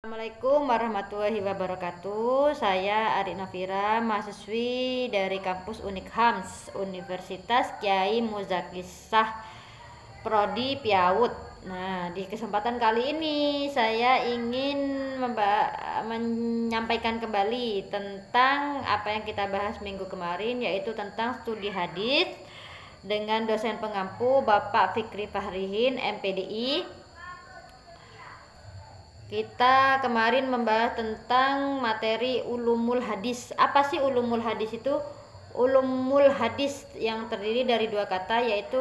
Assalamualaikum warahmatullahi wabarakatuh. Saya Arik Nafira, mahasiswi dari kampus Unikhams, Universitas Kyai Muzakisah, Prodi Piawut. Nah, di kesempatan kali ini saya ingin menyampaikan kembali tentang apa yang kita bahas minggu kemarin, yaitu tentang studi hadis dengan dosen pengampu Bapak Fikri Fahrihin, MPDI. Kita kemarin membahas tentang materi ulumul hadis. Apa sih ulumul hadis itu? Ulumul hadis yang terdiri dari dua kata, yaitu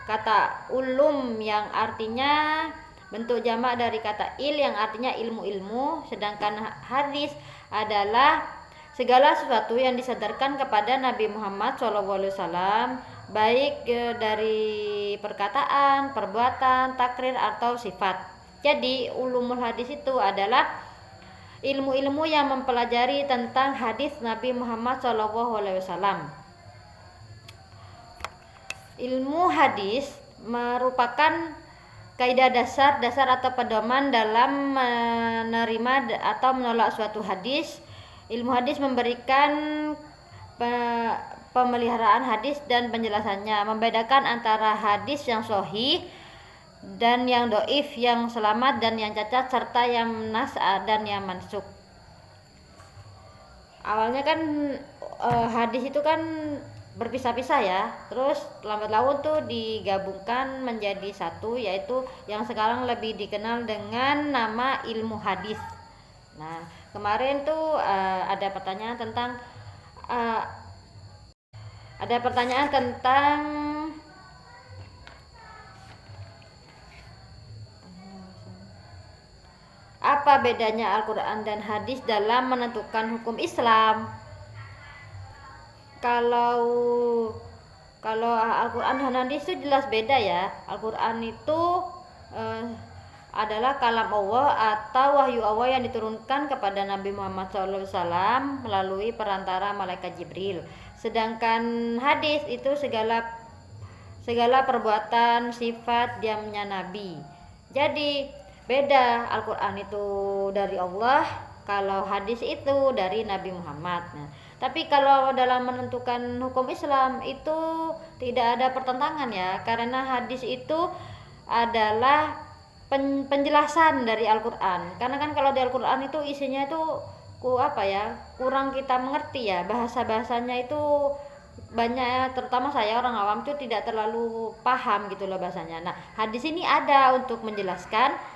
kata ulum yang artinya bentuk jamak dari kata yang artinya ilmu-ilmu, sedangkan hadis adalah segala sesuatu yang disandarkan kepada Nabi Muhammad SAW, baik dari perkataan, perbuatan, takrir atau sifat. Jadi ulumul hadis itu adalah ilmu-ilmu yang mempelajari tentang hadis Nabi Muhammad SAW. Ilmu hadis merupakan kaidah dasar atau pedoman dalam menerima atau menolak suatu hadis. Ilmu hadis memberikan pemeliharaan hadis dan penjelasannya, membedakan antara hadis yang sahih dan yang doif, yang selamat dan yang cacat, serta yang nas dan yang mansuk. Awalnya kan hadis itu kan berpisah-pisah ya, terus lambat laun tuh digabungkan menjadi satu, yaitu yang sekarang lebih dikenal dengan nama ilmu hadis. Nah, kemarin tuh ada pertanyaan tentang apa bedanya Al-Quran dan hadis dalam menentukan hukum Islam. Kalau Al-Quran dan hadis itu jelas beda ya. Al-Quran itu adalah kalam Allah atau wahyu Allah yang diturunkan kepada Nabi Muhammad SAW melalui perantara malaikat Jibril. Sedangkan hadis itu segala perbuatan, sifat, diamnya Nabi. Jadi beda, Al-Quran itu dari Allah, kalau hadis itu dari Nabi Muhammad. Nah, tapi kalau dalam menentukan hukum Islam itu tidak ada pertentangan ya, karena hadis itu adalah penjelasan dari Al-Quran. Karena kan kalau di Al-Quran itu isinya itu kurang kita mengerti ya, bahasanya itu banyak, terutama saya orang awam itu tidak terlalu paham gitu loh bahasanya. Nah, hadis ini ada untuk menjelaskan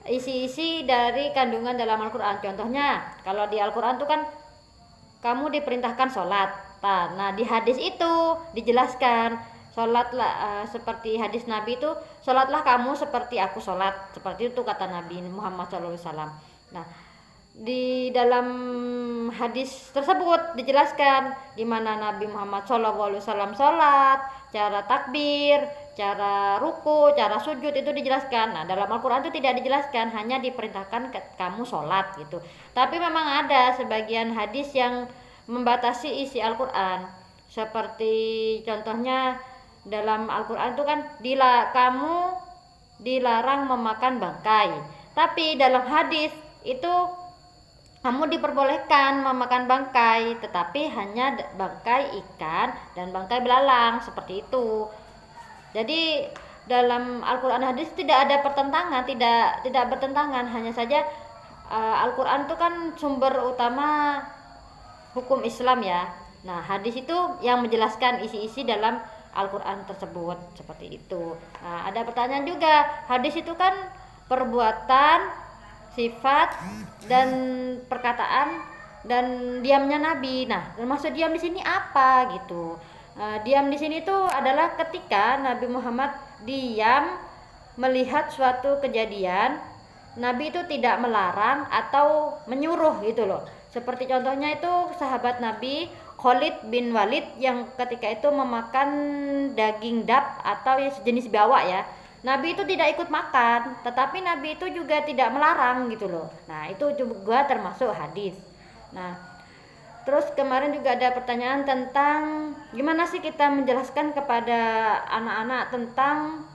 isi-isi dari kandungan dalam Al-Quran. Contohnya kalau di Al-Quran itu kan kamu diperintahkan sholat. Nah, di hadis itu dijelaskan sholatlah seperti hadis Nabi itu, sholatlah kamu seperti aku sholat, seperti itu kata Nabi Muhammad SAW. Nah, di dalam hadis tersebut dijelaskan gimana Nabi Muhammad SAW sholat, cara takbir, cara ruku, cara sujud itu dijelaskan. Nah, dalam Al-Quran itu tidak dijelaskan, hanya diperintahkan kamu sholat gitu. Tapi memang ada sebagian hadis yang membatasi isi Al-Quran. Seperti contohnya dalam Al-Quran itu kan kamu dilarang memakan bangkai. Tapi dalam hadis itu kamu diperbolehkan memakan bangkai, tetapi hanya bangkai ikan dan bangkai belalang, seperti itu. Jadi dalam Al-Quran hadis tidak ada pertentangan, tidak bertentangan, hanya saja Al-Quran itu kan sumber utama hukum Islam ya. Nah, hadis itu yang menjelaskan isi-isi dalam Al-Quran tersebut, seperti itu. Nah, ada pertanyaan juga, hadis itu kan perbuatan, sifat dan perkataan dan diamnya Nabi. Nah, maksud diam di sini apa gitu? Diam di sini tuh adalah ketika Nabi Muhammad diam melihat suatu kejadian, Nabi itu tidak melarang atau menyuruh gitu loh. Seperti contohnya itu sahabat Nabi Khalid bin Walid yang ketika itu memakan daging dab atau sejenis biawak ya. Nabi itu tidak ikut makan, tetapi Nabi itu juga tidak melarang gitu loh. Nah, itu juga termasuk hadis. Nah, terus kemarin juga ada pertanyaan tentang gimana sih kita menjelaskan kepada anak-anak tentang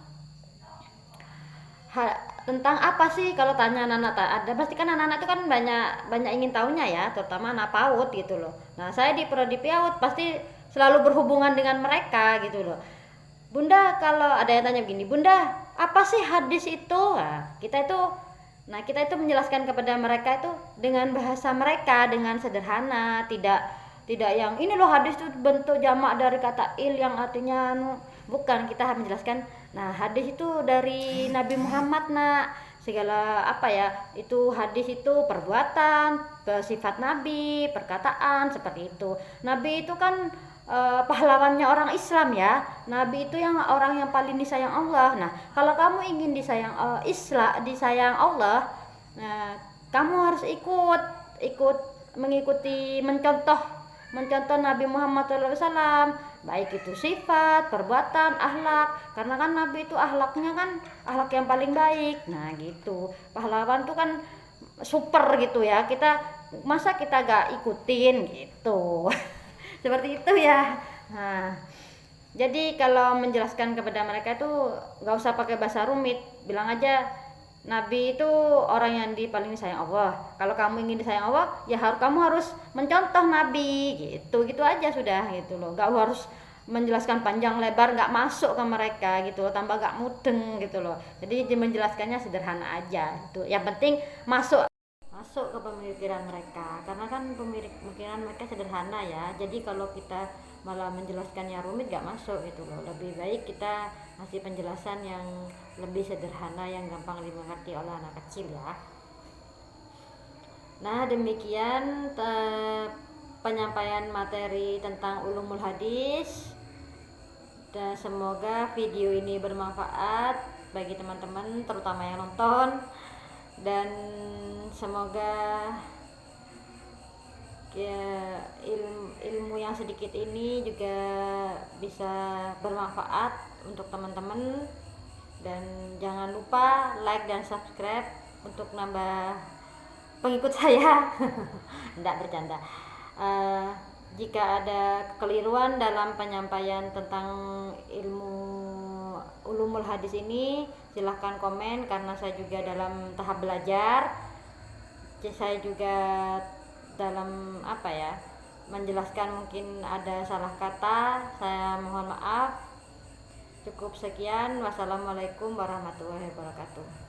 tentang apa sih, kalau tanya anak-anak ada pasti kan anak-anak itu kan banyak ingin tahunya ya, terutama anak PAUD gitu loh. Nah saya di prodi PAUD pasti selalu berhubungan dengan mereka gitu loh. Bunda, kalau ada yang tanya begini, Bunda apa sih hadis itu? Kita itu menjelaskan kepada mereka itu dengan bahasa mereka, dengan sederhana, tidak yang ini loh hadis itu bentuk jamak dari kata il yang artinya bukan. Kita menjelaskan, nah hadis itu dari Nabi Muhammad nak, segala apa ya, itu hadis itu perbuatan, sifat Nabi, perkataan seperti itu. Nabi itu kan pahlawannya orang Islam ya. Nabi itu yang orang yang paling disayang Allah. Nah kalau kamu ingin disayang Allah, nah kamu harus ikut mengikuti, mencontoh Nabi Muhammad SAW, baik itu sifat, perbuatan, akhlak. Karena kan Nabi itu akhlaknya kan akhlak yang paling baik. Nah gitu, pahlawan tuh kan super gitu ya, masa kita gak ikutin gitu. Seperti itu ya. Nah jadi kalau menjelaskan kepada mereka itu gak usah pakai bahasa rumit, bilang aja Nabi itu orang yang paling disayang Allah. Kalau kamu ingin disayang Allah, ya kamu harus mencontoh Nabi gitu aja sudah gitu loh. Gak harus menjelaskan panjang lebar, gak masuk ke mereka gitu loh, tambah gak mudeng gitu loh. Jadi menjelaskannya sederhana aja itu. Yang penting masuk ke pemikiran mereka, karena kan pemikiran mereka sederhana ya. Jadi kalau kita malah menjelaskannya rumit gak masuk gitu loh. Lebih baik kita ngasih penjelasan yang lebih sederhana, yang gampang dimengerti oleh anak kecil ya. Nah demikian penyampaian materi tentang ulumul hadis, dan semoga video ini bermanfaat bagi teman-teman terutama yang nonton, dan semoga ya, ilmu yang sedikit ini juga bisa bermanfaat untuk teman-teman. Dan jangan lupa like dan subscribe untuk nambah pengikut saya. Tidak bercanda. Jika ada kekeliruan dalam penyampaian tentang ilmu ulumul hadis ini, silahkan komen, karena saya juga dalam tahap belajar. Saya juga dalam menjelaskan mungkin ada salah kata, saya mohon maaf. Cukup sekian, wassalamualaikum warahmatullahi wabarakatuh.